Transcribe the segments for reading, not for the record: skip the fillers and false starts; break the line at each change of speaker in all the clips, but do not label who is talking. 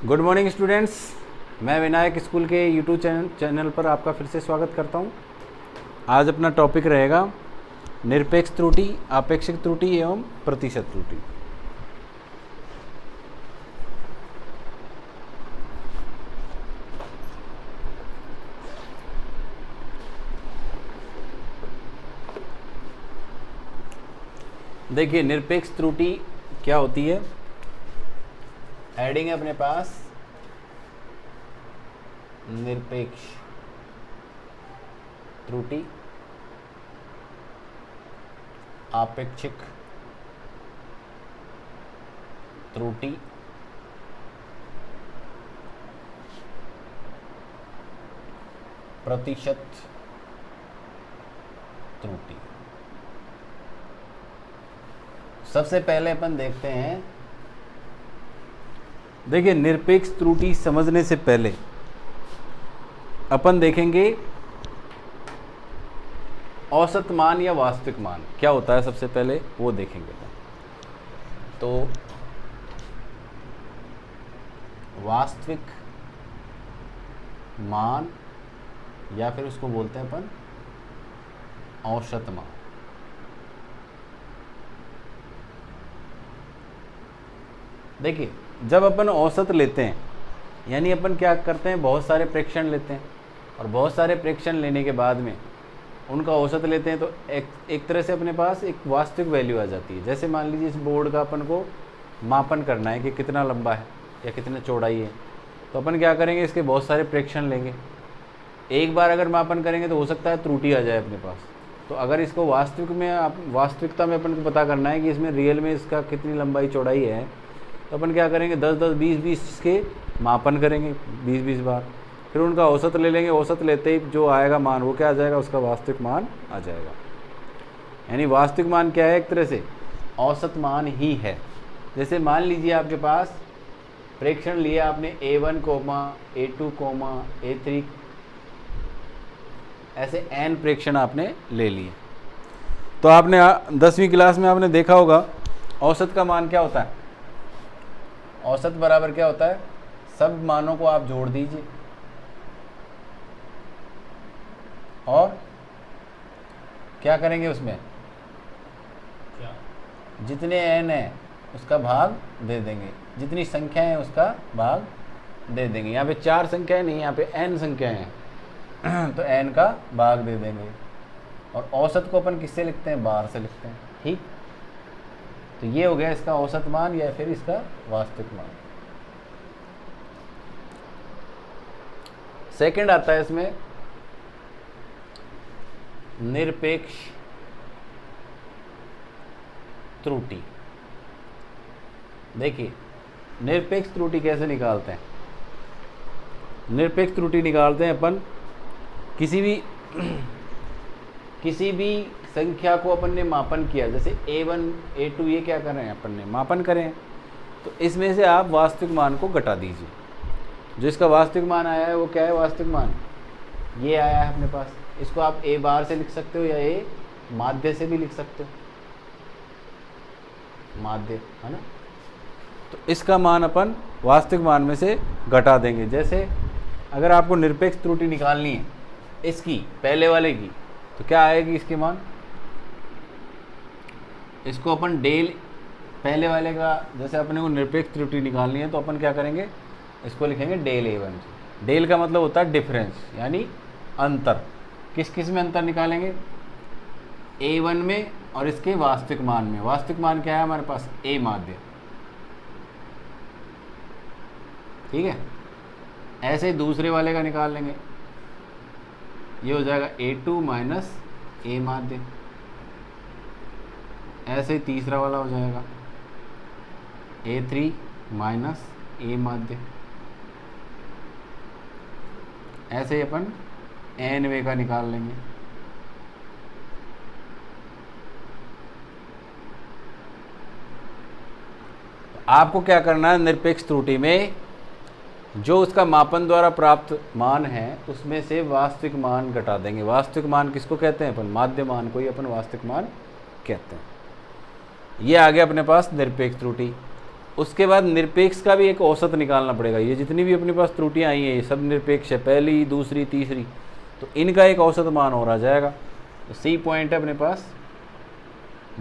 Good morning students. मैं Vinayak school के YouTube channel पर आपका फिर से स्वागत करता हूं। आज अपना टॉपिक रहेगा निरपेक्ष त्रुटि, आपेक्षिक त्रुटि एवं प्रतिशत त्रुटि। देखिए, निरपेक्ष त्रुटि क्या होती है। हेडिंग है अपने पास निरपेक्ष त्रुटि, आपेक्षिक त्रुटि, प्रतिशत त्रुटि। सबसे पहले अपन देखते हैं, देखिए निरपेक्ष त्रुटि समझने से पहले अपन देखेंगे औसत मान या वास्तविक मान क्या होता है। सबसे पहले वो देखेंगे। तो वास्तविक मान या फिर उसको बोलते हैं अपन औसत मान। देखिए, जब अपन औसत लेते हैं यानी अपन क्या करते हैं, बहुत सारे प्रेक्षण लेते हैं और बहुत सारे प्रेक्षण लेने के बाद में उनका औसत लेते हैं, तो एक तरह से अपने पास एक वास्तविक वैल्यू आ जाती है। जैसे मान लीजिए इस बोर्ड का अपन को मापन करना है कि कितना लंबा है या कितना चौड़ाई है, तो अपन क्या करेंगे, इसके बहुत सारे प्रेक्षण लेंगे। एक बार अगर मापन करेंगे तो हो सकता है त्रुटि आ जाए अपने पास। तो अगर इसको वास्तविकता में अपन को पता करना है कि इसमें रियल में इसका कितनी लंबाई चौड़ाई है, तो अपन क्या करेंगे, 10-10, 20-20 के मापन करेंगे 20-20 बार, फिर उनका औसत ले लेंगे। औसत लेते ही जो आएगा मान वो क्या आ जाएगा, उसका वास्तविक मान आ जाएगा। यानी वास्तविक मान क्या है, एक तरह से औसत मान ही है। जैसे मान लीजिए आपके पास प्रेक्षण लिया आपने A1, A2, A3, ऐसे n प्रेक्षण आपने ले लिए। तो आपने 10वीं क्लास में आपने देखा होगा औसत का मान क्या होता है। औसत बराबर क्या होता है, सब मानों को आप जोड़ दीजिए और क्या करेंगे, उसमें जितने n है उसका भाग दे देंगे, जितनी संख्या है उसका भाग दे देंगे। यहाँ पे 4 संख्याएं नहीं, यहाँ पे n संख्याएं हैं तो n का भाग दे देंगे। और औसत को अपन किससे लिखते हैं, बार से लिखते हैं। ठीक, तो ये हो गया इसका औसत मान या फिर इसका वास्तविक मान। सेकंड आता है इसमें निरपेक्ष त्रुटि। देखिए, निरपेक्ष त्रुटि कैसे निकालते हैं। निरपेक्ष त्रुटि निकालते हैं अपन किसी भी संख्या को अपन ने मापन किया, जैसे A1, A2 ये क्या कर रहे हैं, अपन ने मापन करें, तो इसमें से आप वास्तविक मान को घटा दीजिए। जो इसका वास्तविक मान आया है वो क्या है, वास्तविक मान ये आया है अपने पास। इसको आप A बार से लिख सकते हो या A माध्य से भी लिख सकते हो, माध्य है ना। तो इसका मान अपन वास्तविक मान में से घटा देंगे। जैसे अगर आपको निरपेक्ष त्रुटि निकालनी है इसकी पहले वाले की, तो क्या आएगी इसके मान, इसको अपन डेल पहले वाले का, जैसे अपने को निरपेक्ष त्रुटि निकालनी है तो अपन क्या करेंगे, इसको लिखेंगे डेल A1। डेल का मतलब होता है डिफरेंस, यानी अंतर। किस किस में अंतर निकालेंगे, A1 में और इसके वास्तविक मान में। वास्तविक मान क्या है हमारे पास, A माध्य। ठीक है, ऐसे ही दूसरे वाले का निकाल लेंगे, ये हो जाएगा A2 माइनस A माध्य। ऐसे ही तीसरा वाला हो जाएगा A3 माइनस A माध्य। ऐसे ही अपन nवे का निकाल लेंगे। आपको क्या करना है, निरपेक्ष त्रुटि में जो उसका मापन द्वारा प्राप्त मान है उसमें से वास्तविक मान घटा देंगे। वास्तविक मान किसको कहते हैं अपन, माध्य मान को ही अपन वास्तविक मान कहते हैं। ये आ गया अपने पास निरपेक्ष त्रुटि। उसके बाद निरपेक्ष का भी एक औसत निकालना पड़ेगा। ये जितनी भी अपने पास त्रुटियां आई हैं ये सब निरपेक्ष है, पहली दूसरी तीसरी, तो इनका एक औसत मान हो रहा जाएगा। तो सी पॉइंट है अपने पास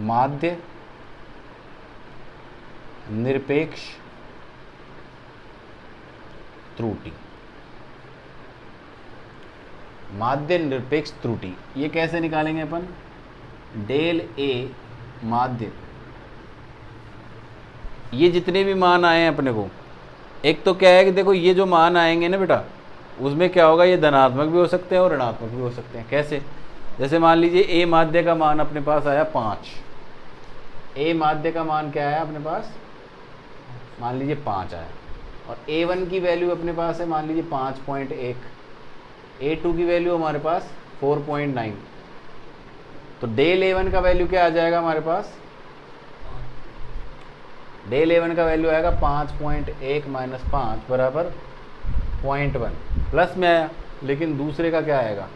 माध्य निरपेक्ष त्रुटि। माध्य निरपेक्ष त्रुटि ये कैसे निकालेंगे अपन? डेल ए माध्य, ये जितने भी मान आए हैं अपने को, एक तो क्या है कि देखो ये जो मान आएंगे ना बेटा, उसमें क्या होगा, ये धनात्मक भी हो सकते हैं और ऋणात्मक भी हो सकते हैं। कैसे? जैसे मान लीजिए ए माध्य का मान अपने पास आया 5, ए माध्य का मान क्या आया अपने पास, मान लीजिए 5 आया, और A1 की वैल्यू अपने पास है मान लीजिए 5.1, A2 की वैल्यू हमारे पास 4.9, तो डेल A1 का वैल्यू क्या आ जाएगा हमारे पास? डेल A1 का वैल्यू आएगा 5.1 माइनस 5 बराबर 0.1, प्लस में आया, लेकिन दूसरे का क्या आएगा,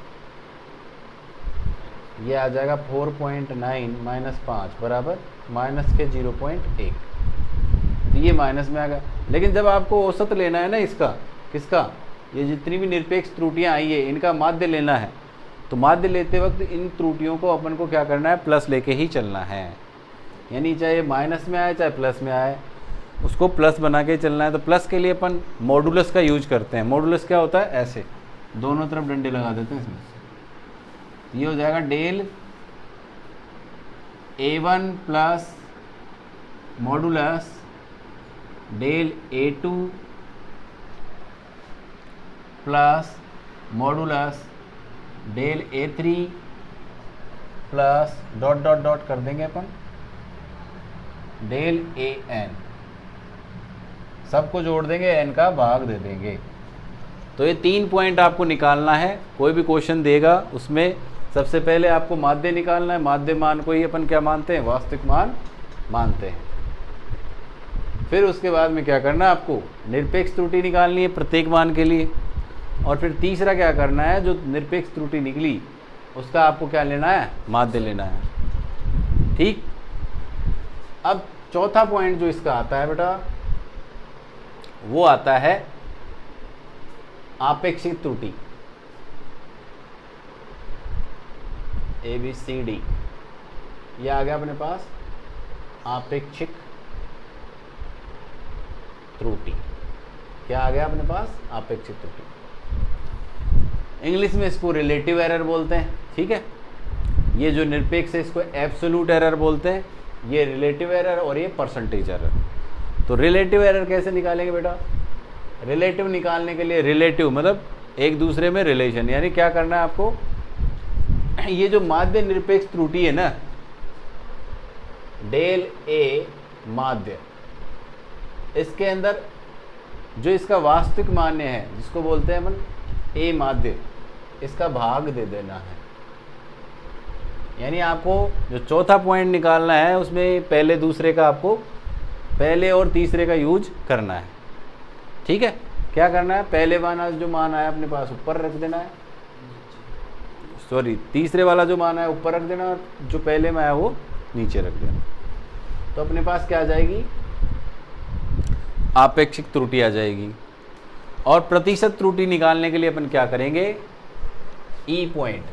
ये आ जाएगा 4.9 माइनस 5 बराबर माइनस के 0.1, तो ये माइनस में आ गया। लेकिन जब आपको औसत लेना है ना इसका, किसका, ये जितनी भी निरपेक्ष त्रुटियां आई है इनका माध्य लेना है, तो माध्य लेते वक्त इन त्रुटियों को अपन को क्या करना है, प्लस लेके ही चलना है। यानी चाहे माइनस में आए चाहे प्लस में आए, उसको प्लस बना के चलना है। तो प्लस के लिए अपन मॉडुलस का यूज करते हैं। मॉडुलस क्या होता है, ऐसे दोनों तरफ डंडे लगा देते हैं इसमें, ये हो जाएगा del A1 plus modulus del A2 plus modulus del A3 plus dot dot dot कर देंगे अपन डेल AN, सबको जोड़ देंगे, n का भाग दे देंगे। तो ये 3 पॉइंट आपको निकालना है। कोई भी क्वेश्चन देगा उसमें सबसे पहले आपको माध्य निकालना है। माध्य मान को ही अपन क्या मानते हैं, वास्तविक मान मानते हैं। फिर उसके बाद में क्या करना है, आपको निरपेक्ष त्रुटि निकालनी है प्रत्येक मान के लिए, और फिर तीसरा क्या करना है, जो निरपेक्ष त्रुटि निकली उसका आपको क्या लेना है, माध्य लेना है। ठीक। अब चौथा पॉइंट जो इसका आता है बेटा, वो आता है आपेक्षिक त्रुटि, ABCD, ये आ गया अपने पास आपेक्षिक त्रुटि। क्या आ गया अपने पास, आपेक्षिक त्रुटि। इंग्लिश में इसको रिलेटिव एरर बोलते हैं। ठीक है, ये जो निरपेक्ष है इसको एब्सोल्यूट एरर बोलते हैं, ये रिलेटिव एरर और ये परसेंटेज एरर। तो रिलेटिव एरर कैसे निकालेंगे बेटा, रिलेटिव निकालने के लिए रिलेटिव मतलब एक दूसरे में रिलेशन, यानी क्या करना है आपको, ये जो माध्य निरपेक्ष त्रुटि है ना, डेल A माध्य, इसके अंदर जो इसका वास्तविक मान्य है जिसको बोलते हैं अपन A माध्य, इसका भाग दे देना है। यानी आपको जो चौथा पॉइंट निकालना है उसमें पहले दूसरे का, आपको पहले और तीसरे का यूज करना है। ठीक है, क्या करना है, पहले वाला जो मान आया अपने पास ऊपर रख देना है, सॉरी तीसरे वाला जो मान आया ऊपर रख देना, और जो पहले में आया वो नीचे रख देना। तो अपने पास क्या आ जाएगी, आपेक्षिक त्रुटि आ जाएगी। और प्रतिशत त्रुटि निकालने के लिए अपन क्या करेंगे, ई पॉइंट,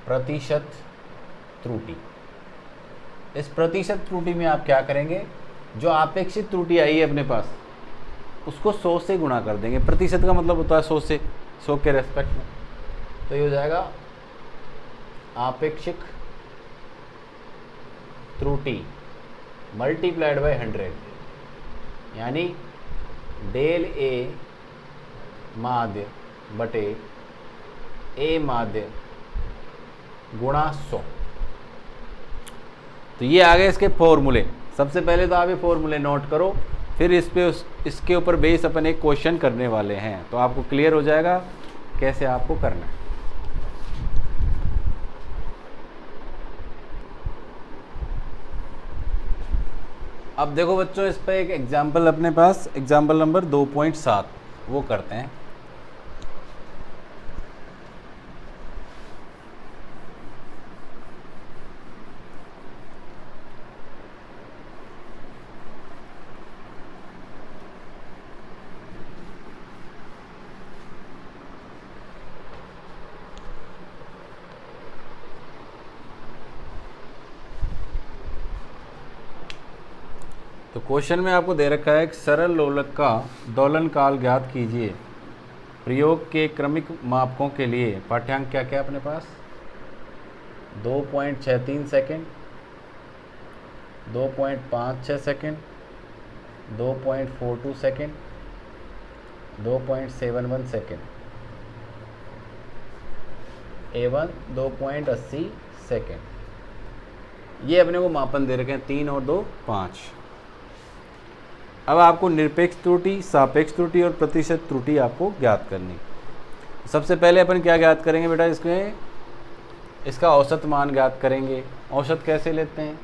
प्रतिशत त्रुटि। इस प्रतिशत त्रुटि में आप क्या करेंगे, जो आपेक्षिक त्रुटि आई है अपने पास उसको 100 से गुणा कर देंगे। प्रतिशत का मतलब होता है 100 से, 100 के रेस्पेक्ट में। तो ये हो जाएगा आपेक्षिक त्रुटि मल्टीप्लाइड बाय 100, यानी डेल A माध्य बटे A माध्य गुणा 100। तो ये आ गए इसके फॉर्मूले। सबसे पहले तो आप ये फॉर्मूले नोट करो, फिर इसके ऊपर बेस अपन एक क्वेश्चन करने वाले हैं, तो आपको क्लियर हो जाएगा कैसे आपको करना है। अब देखो बच्चों, इस पर एक एग्जाम्पल अपने पास, एग्जाम्पल नंबर 2.7 वो करते हैं। तो क्वेश्चन में आपको दे रखा है एक सरल लोलक का दोलन काल ज्ञात कीजिए। प्रयोग के क्रमिक मापकों के लिए पाठ्यांक क्या क्या अपने पास 2.63 second, 2.56 second, 2.42 second, 2.71 second, A1 2.80 second. ये अपने को मापन दे रखे हैं 3 और 2 5। अब आपको निरपेक्ष त्रुटि, सापेक्ष त्रुटि और प्रतिशत त्रुटि आपको ज्ञात करनी। सबसे पहले अपन क्या ज्ञात करेंगे बेटा, इसमें इसका औसत मान ज्ञात करेंगे। औसत कैसे लेते हैं,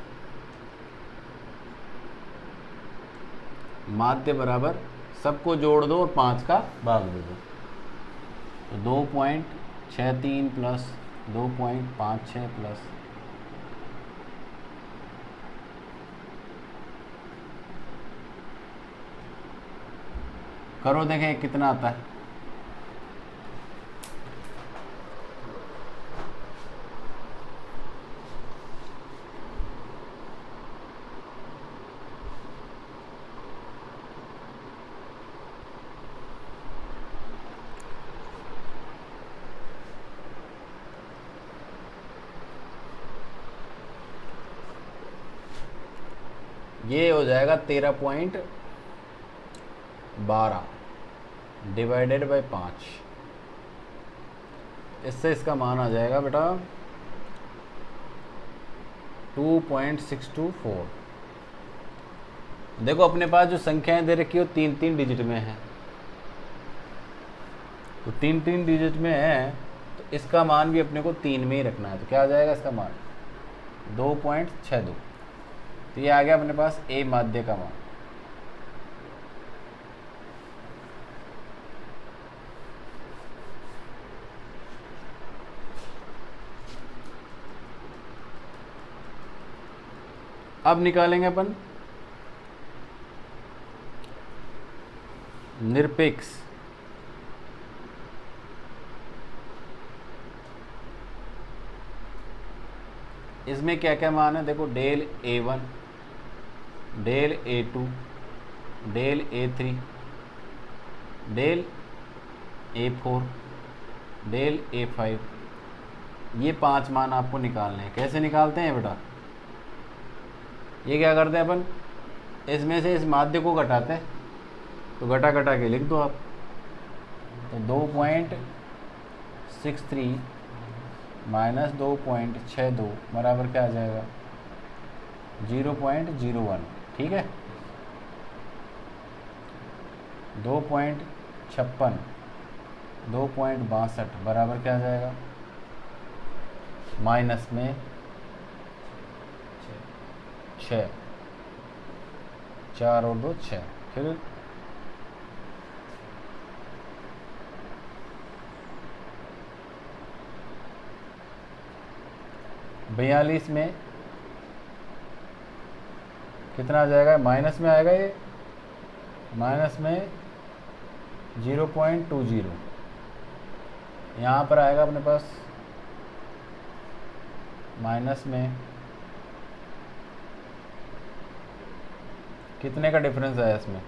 माध्य बराबर सबको जोड़ दो और 5 का भाग दे दो। तो 2.63 प्लस 2.56 प्लस करो, देखें कितना आता है। ये हो जाएगा 13.12 डिवाइडेड बाई 5। इससे इसका मान आ जाएगा बेटा 2.624। देखो अपने पास जो संख्याएं दे रखी हो 3-3 डिजिट में है, तो 3-3 डिजिट में है, तो इसका मान भी अपने को 3 में ही रखना है। तो क्या आ जाएगा इसका मान 2.62। तो ये आ गया अपने पास ए माध्य का मान। अब निकालेंगे अपन निरपेक्ष। इसमें क्या क्या मान है, देखो del A1, del A2, del A3, del A4, del A5। ये 5 मान आपको निकालने हैं। कैसे निकालते हैं बेटा, ये क्या करते हैं अपन, इसमें से इस माध्य को घटाते हैं। तो घटा घटा के लिख दो आप। तो 2.63 माइनस 2.62 बराबर क्या आ जाएगा 0.01। ठीक है, 2.56 2.62 बराबर क्या आ जाएगा, माइनस में 6, 4 और 2 6, फिर 42 में कितना आ जाएगा, माइनस में आएगा, ये माइनस में 0.20। यहाँ पर आएगा अपने पास माइनस में कितने का डिफरेंस आया इसमें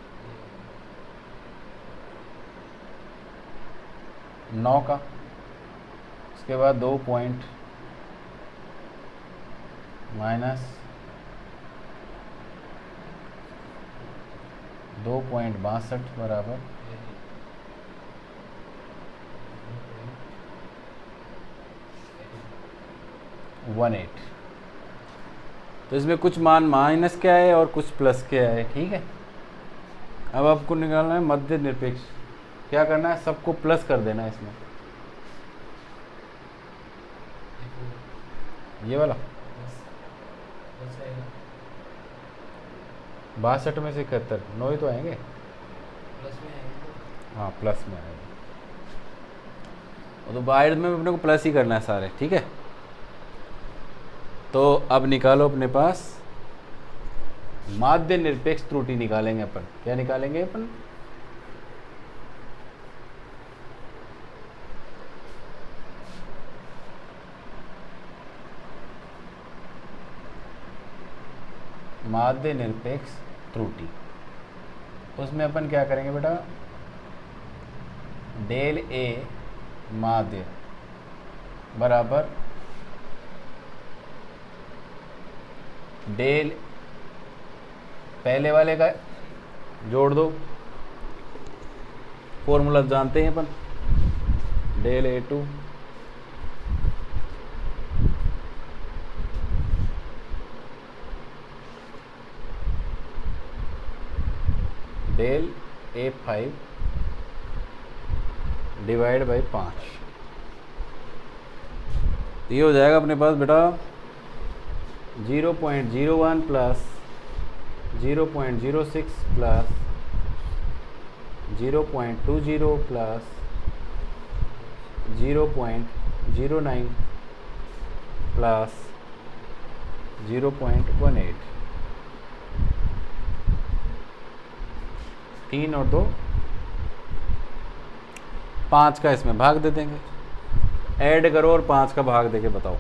9 का। उसके बाद 2 पॉइंट माइनस 2.62 बराबर 18। तो इसमें कुछ मान माइनस के आए और कुछ प्लस के आए। ठीक है, अब आपको निकालना है मध्य निरपेक्ष। क्या करना है, सबको प्लस कर देना है इसमें, ये वाला 62 में से 71 9 ही तो आएंगे, हाँ प्लस में आएंगे। तो बाहर में अपने को प्लस ही करना है सारे। ठीक है, तो अब निकालो अपने पास माध्य निरपेक्ष त्रुटि निकालेंगे अपन। क्या निकालेंगे अपन, माध्य निरपेक्ष त्रुटि। उसमें अपन क्या करेंगे बेटा, डेल ए माध्य बराबर डेल पहले वाले का जोड़ दो, फॉर्मूला जानते हैं अपन, del A2 del A5 divide by 5। ये हो जाएगा अपने पास बेटा 0.01 प्लस 0.06 प्लस 0.20 प्लस 0.09 प्लस 0.18। 3 और 2 5 का इसमें भाग दे देंगे, ऐड करो और 5 का भाग देके बताओ।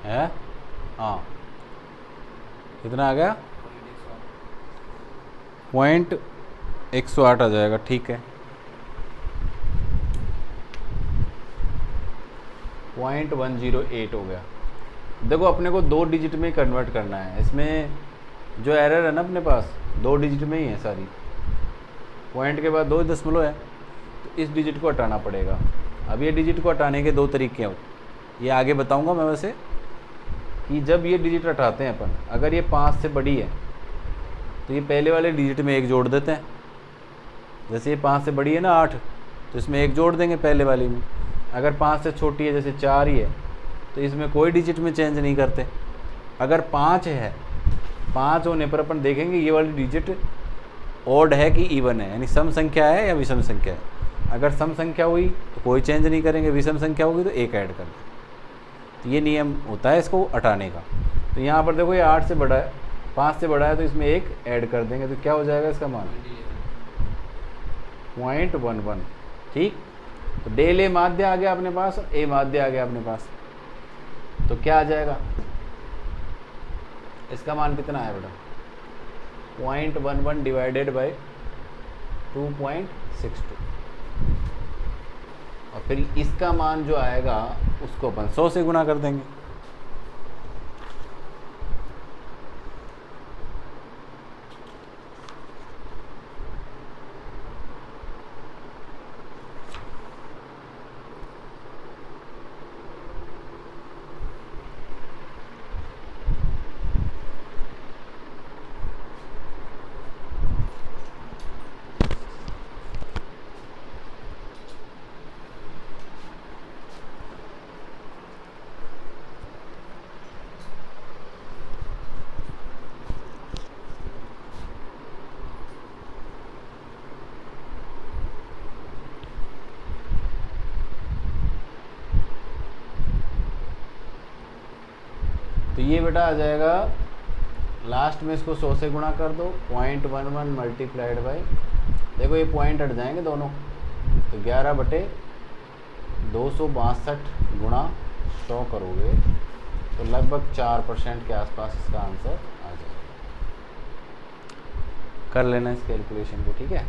है हाँ, कितना आ गया, 0.108 आ जाएगा। ठीक है, 0.108 हो गया। देखो अपने को 2 डिजिट में कन्वर्ट करना है, इसमें जो एरर है ना अपने पास 2 डिजिट में ही है सारी, पॉइंट के बाद 2 दशमलव है, तो इस डिजिट को हटाना पड़ेगा। अब ये डिजिट को हटाने के 2 तरीके हैं, ये आगे बताऊंगा मैं वैसे, कि जब ये डिजिट हटाते हैं अपन, अगर ये 5 से बड़ी है तो ये पहले वाले डिजिट में 1 जोड़ देते हैं। जैसे ये 5 से बड़ी है ना 8, तो इसमें 1 जोड़ देंगे पहले वाली में। अगर 5 से छोटी है जैसे 4 ही है तो इसमें कोई डिजिट में चेंज नहीं करते। अगर 5 है, 5 होने पर अपन देखेंगे ये वाली डिजिट ऑड है कि इवन है, यानी सम संख्या है या विषम संख्या है। अगर सम संख्या हुई तो कोई चेंज नहीं करेंगे, विषम संख्या होगी तो 1 ऐड कर देंगे। तो ये नियम होता है इसको हटाने का। तो यहाँ पर देखो ये 8 से बड़ा है, 5 से बड़ा है, तो इसमें 1 ऐड कर देंगे, तो क्या हो जाएगा इसका मान 0.11। ठीक, तो डेल ए माध्य आ गया अपने पास और ए माध्य आ गया अपने पास, तो क्या आ जाएगा, इसका मान कितना है बेटा 0.11 डिवाइडेड बाई 2.62, और फिर इसका मान जो आएगा उसको अपन 100 से गुना कर देंगे। तो ये बेटा आ जाएगा, लास्ट में इसको 100 से गुणा कर दो, 0.11 मल्टीप्लाइड बाई, देखो ये पॉइंट हट जाएंगे दोनों, तो 11/262 गुणा 100 करोगे तो लगभग 4% के आसपास इसका आंसर आ जाएगा। कर लेना इस कैलकुलेशन को, ठीक है।